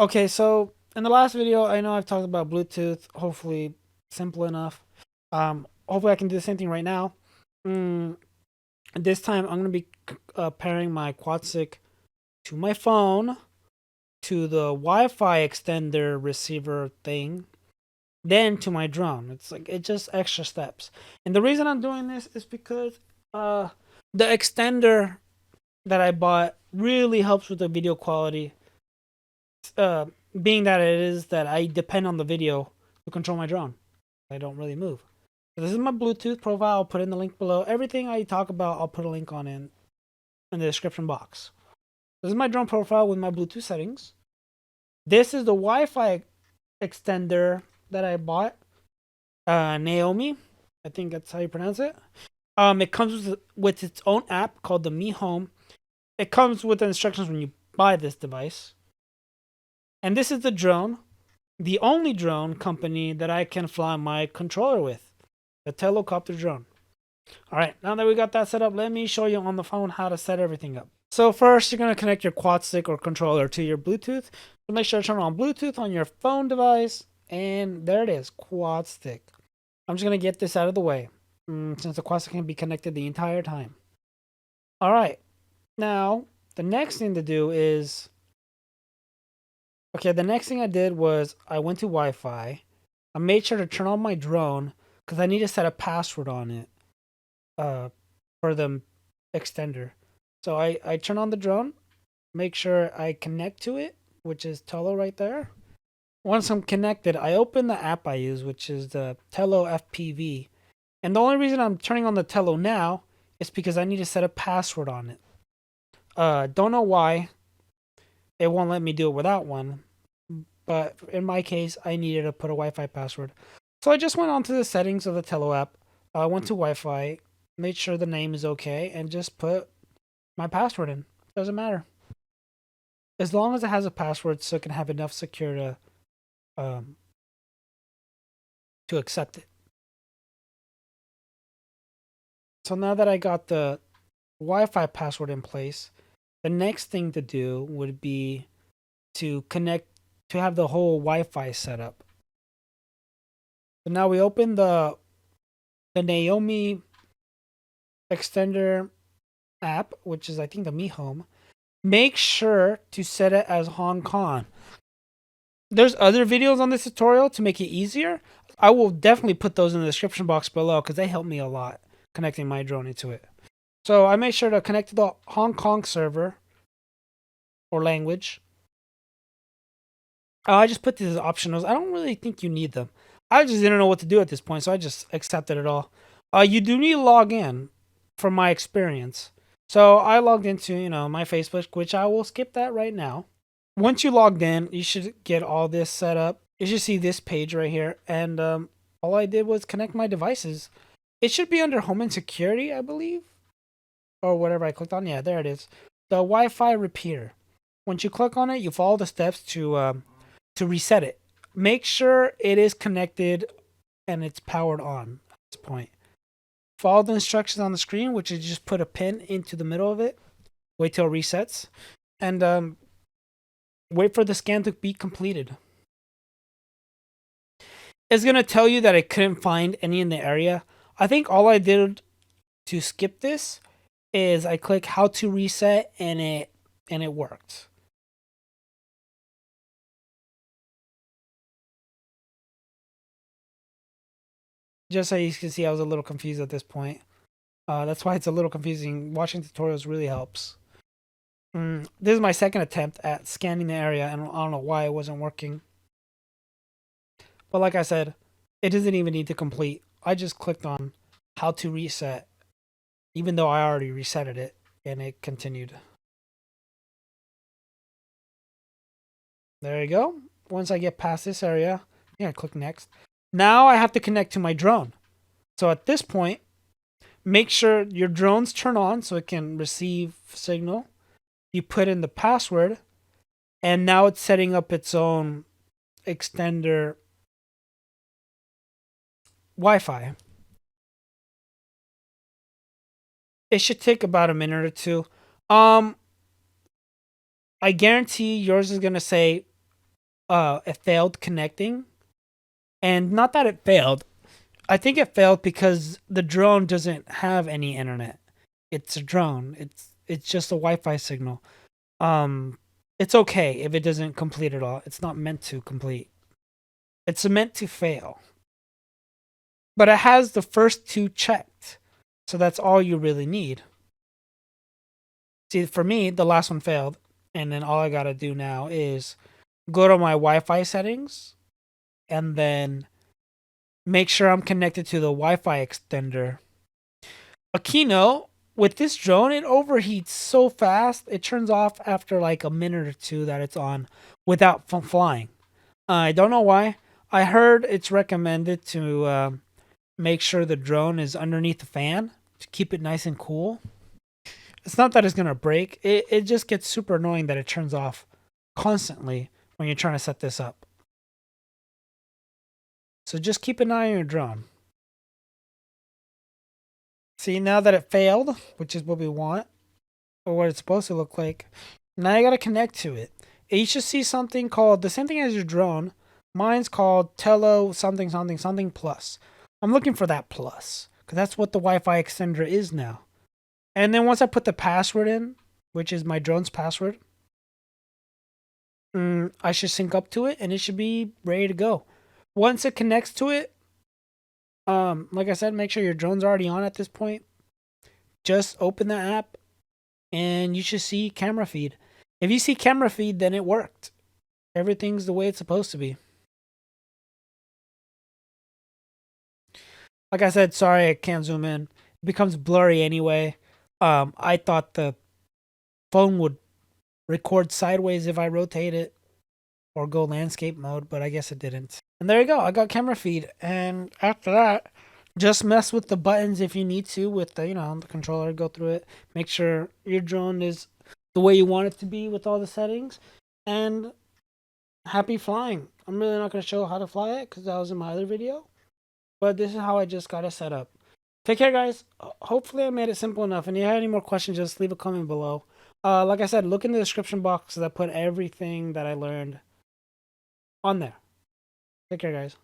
Okay, so in the last video, I know I've talked about Bluetooth, hopefully simple enough. Hopefully I can do the same thing right now. Mm, this time I'm going to be pairing my Quadstick to my phone, to the Wi-Fi extender receiver thing, then to my drone. It's just extra steps. And the reason I'm doing this is because uh, the extender that I bought really helps with the video quality. Uh, Being that it is that I depend on the video to control my drone. I don't really move. So this is my Bluetooth profile. I'll put in the link below. Everything I talk about, I'll put a link on in the description box. This is my drone profile with my Bluetooth settings. This is the Wi-Fi extender that I bought. Naomi, I think that's how you pronounce it. It comes with its own app called the Mi Home. It comes with the instructions when you buy this device. And this is the drone, the only drone company that I can fly my controller with, the Telocopter drone. All right, now that we got that set up, let me show you on the phone how to set everything up. So first, you're going to connect your Quadstick or controller to your Bluetooth. So make sure to turn on Bluetooth on your phone device, and there it is, Quadstick. I'm just going to get this out of the way, since the Quadstick can be connected the entire time. All right, now the next thing to do is, okay, the next thing I did was I went to Wi-Fi. I made sure to turn on my drone because I need to set a password on it for the extender. So I turn on the drone, make sure I connect to it, which is Telo right there. Once I'm connected, I open the app I use, which is the Telo FPV. And the only reason I'm turning on the Telo now is because I need to set a password on it. Don't know why. It won't let me do it without one. But in my case, I needed to put a Wi-Fi password. So I just went onto the settings of the Telo app. I went to Wi-Fi, made sure the name is okay, and just put my password in. Doesn't matter. As long as it has a password so it can have enough secure um, to accept it. So now that I got the Wi-Fi password in place, the next thing to do would be to connect, to have the whole Wi-Fi set up. So now we open the Naomi extender app, which is I think the Mi Home. Make sure to set it as Hong Kong. There's other videos on this tutorial to make it easier. I will definitely put those in the description box below because they help me a lot connecting my drone into it. So I make sure to connect to the Hong Kong server or language. I just put these as optionals. I don't really think you need them. I just didn't know what to do at this point, so I just accepted it all. You do need to log in, from my experience. So I logged into, my Facebook, which I will skip that right now. Once you logged in, you should get all this set up. You should see this page right here, and all I did was connect my devices. It should be under Home and Security, I believe, or whatever I clicked on. Yeah, there it is. The Wi-Fi repeater. Once you click on it, you follow the steps to reset it. Make sure it is connected and it's powered on at this point. Follow the instructions on the screen, which is just put a pin into the middle of it. Wait till it resets, and wait for the scan to be completed. It's gonna tell you that I couldn't find any in the area. I think all I did to skip this is I click how to reset and it worked. Just so you can see, I was a little confused at this point. That's why it's a little confusing. Watching tutorials really helps. This is my second attempt at scanning the area, and I don't know why it wasn't working. But like I said, it doesn't even need to complete. I just clicked on how to reset, even though I already resetted it, and it continued. There you go. Once I get past this area, I click next. Now I have to connect to my drone. So at this point, make sure your drones turn on so it can receive signal. You put in the password, and now it's setting up its own extender Wi-Fi. It should take about a minute or two. I guarantee yours is gonna say it failed connecting. And not that it failed. I think it failed because the drone doesn't have any internet. It's a drone. It's just a Wi-Fi signal. Um, it's okay if it doesn't complete at all. It's not meant to complete. It's meant to fail. But it has the first two checked. So that's all you really need. See, for me, the last one failed. And then all I got to do now is go to my Wi-Fi settings and then make sure I'm connected to the Wi-Fi extender. A keynote with this drone, it overheats so fast. It turns off after like a minute or two that it's on without flying. I don't know why. I heard it's recommended to make sure the drone is underneath the fan to keep it nice and cool. It's not that it's gonna break. It just gets super annoying that it turns off constantly when you're trying to set this up. So just keep an eye on your drone. See, now that it failed, which is what we want, or what it's supposed to look like, now you gotta connect to it. You should see something called the same thing as your drone. Mine's called Tello something something something plus. I'm looking for that plus because that's what the Wi-Fi extender is now. And then once I put the password in, which is my drone's password, I should sync up to it and it should be ready to go. Once it connects to it, like I said, make sure your drone's already on at this point. Just open the app and you should see camera feed. If you see camera feed, then it worked. Everything's the way it's supposed to be. Like I said, sorry I can't zoom in. It becomes blurry anyway. I thought the phone would record sideways if I rotate it or go landscape mode, but I guess it didn't. And there you go. I got camera feed. And after that, just mess with the buttons if you need to with the, the controller. Go through it. Make sure your drone is the way you want it to be with all the settings. And happy flying. I'm really not going to show how to fly it because that was in my other video. But this is how I just got it set up. Take care, guys. Hopefully I made it simple enough. And if you have any more questions, just leave a comment below. Like I said, look in the description box because I put everything that I learned on there. Take care, guys.